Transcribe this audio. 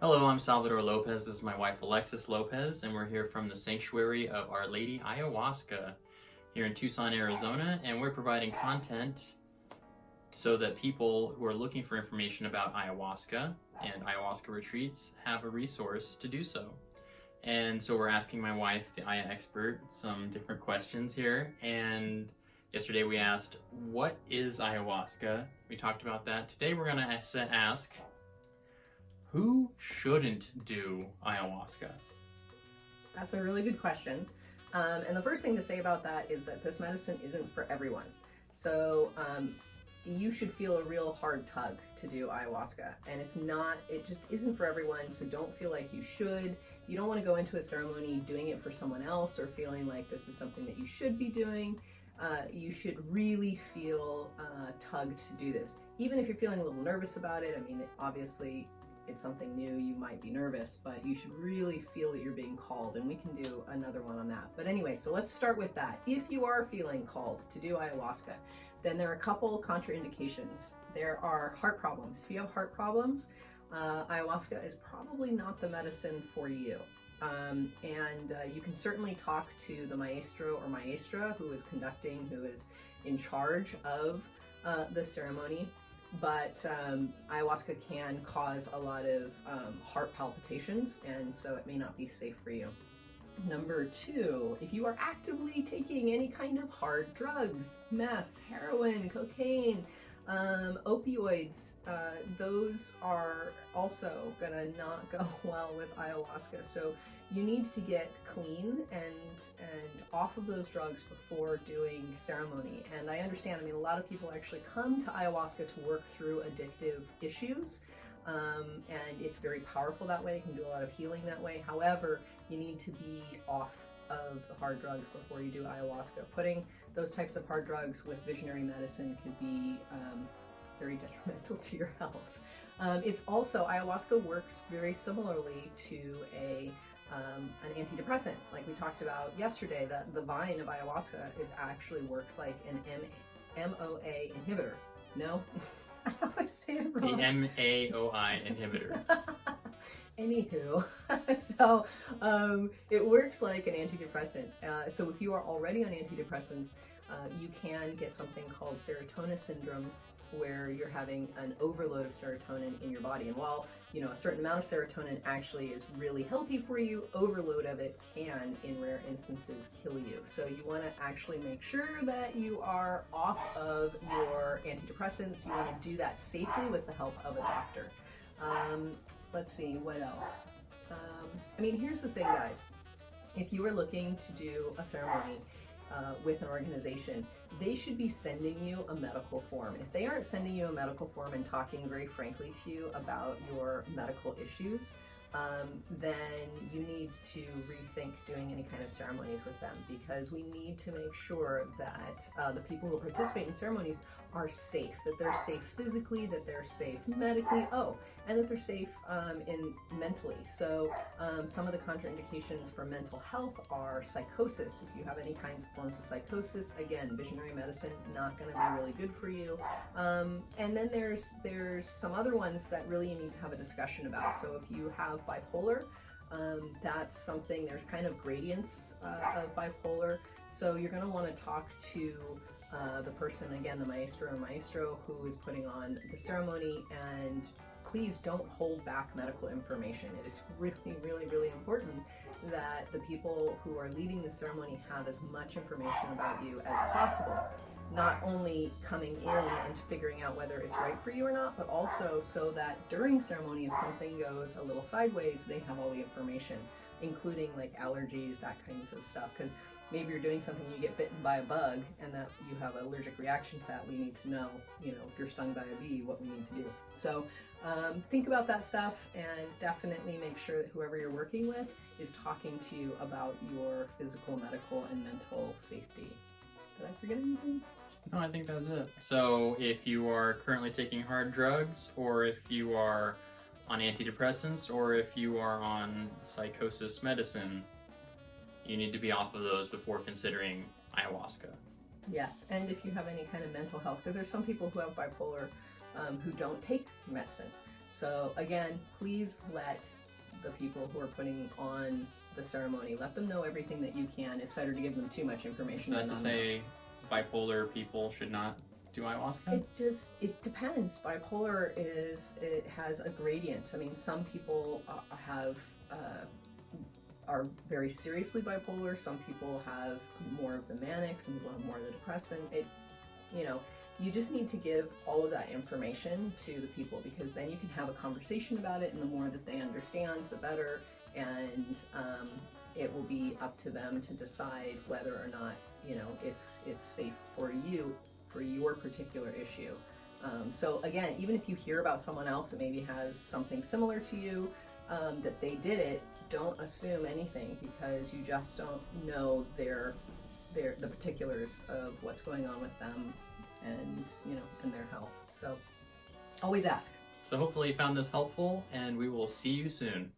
Hello, I'm Salvador Lopez. This is my wife Alexis Lopez, and we're here from the sanctuary of Our Lady Ayahuasca here in Tucson, Arizona, and we're providing content so that people who are looking for information about ayahuasca and ayahuasca retreats have a resource to do so. And so we're asking my wife, the Aya expert, some different questions here. And yesterday we asked, what is ayahuasca? We talked about that. Today we're going to ask, who shouldn't do ayahuasca? That's a really good question. And the first thing to say about that is that this medicine isn't for everyone. So you should feel a real hard tug to do ayahuasca. And it just isn't for everyone. So don't feel like you should. You don't want to go into a ceremony doing it for someone else or feeling like this is something that you should be doing. You should really feel tugged to do this. Even if you're feeling a little nervous about it, I mean, obviously, it's something new, you might be nervous, but you should really feel that you're being called, and we can do another one on that. But anyway, so let's start with that. If you are feeling called to do ayahuasca, then there are a couple contraindications. There are heart problems. If you have heart problems, ayahuasca is probably not the medicine for you. You can certainly talk to the maestro or maestra who is in charge of the ceremony. But ayahuasca can cause a lot of heart palpitations, and so it may not be safe for you. Number two, if you are actively taking any kind of hard drugs, meth, heroin, cocaine, opioids, those are also gonna not go well with ayahuasca. So you need to get clean and off of those drugs before doing ceremony. And I understand, I mean, a lot of people actually come to ayahuasca to work through addictive issues. And it's very powerful that way. You can do a lot of healing that way. However, you need to be off of the hard drugs before you do ayahuasca. Putting those types of hard drugs with visionary medicine could be very detrimental to your health. It's also, ayahuasca works very similarly to an antidepressant, like we talked about yesterday. That the vine of ayahuasca actually works like an MOA inhibitor. No, I always say it wrong. The MAOI inhibitor. Anywho, so it works like an antidepressant. So if you are already on antidepressants, you can get something called serotonin syndrome, where you're having an overload of serotonin in your body. And while, you know, a certain amount of serotonin actually is really healthy for you, overload of it can, in rare instances, kill you. So you want to actually make sure that you are off of your antidepressants. You want to do that safely with the help of a doctor. Let's see, what else? I mean, here's the thing, guys. If you are looking to do a ceremony with an organization, they should be sending you a medical form. If they aren't sending you a medical form and talking very frankly to you about your medical issues, then you need to rethink doing any kind of ceremonies with them, because we need to make sure that the people who participate in ceremonies are safe, that they're safe physically, that they're safe medically, and that they're safe mentally. So some of the contraindications for mental health are psychosis. If you have any kinds of forms of psychosis, again, visionary medicine not going to be really good for you. And then there's some other ones that really you need to have a discussion about. So if you have bipolar, that's something, there's kind of gradients of bipolar. So you're going to want to talk to the person, again, the maestro or maestro who is putting on the ceremony, and please don't hold back medical information. It is really, really, really important that the people who are leading the ceremony have as much information about you as possible. Not only coming in and figuring out whether it's right for you or not, but also so that during ceremony, if something goes a little sideways, they have all the information, including like allergies, that kinds of stuff. Because maybe you're doing something, you get bitten by a bug, and that you have an allergic reaction to that. We need to know, you know, if you're stung by a bee, what we need to do. So think about that stuff, and definitely make sure that whoever you're working with is talking to you about your physical, medical, and mental safety. Did I forget anything? No, I think that's it. So if you are currently taking hard drugs, or if you are on antidepressants, or if you are on psychosis medicine, you need to be off of those before considering ayahuasca. Yes, and if you have any kind of mental health, because there's some people who have bipolar who don't take medicine. So again, please let the people who are putting on the ceremony, let them know everything that you can. It's better to give them too much information. Is that than to not enough. say bipolar people should not do ayahuasca? It depends. Bipolar it has a gradient. I mean, some people are very seriously bipolar. Some people have more of the manic. Some people have more of the depressant. You just need to give all of that information to the people, because then you can have a conversation about it, and the more that they understand, the better. And it will be up to them to decide whether or not it's safe for you for your particular issue. So again, even if you hear about someone else that maybe has something similar to you, that they did it, don't assume anything, because you just don't know the particulars of what's going on with them, and and their health. So always ask. So hopefully you found this helpful, and we will see you soon.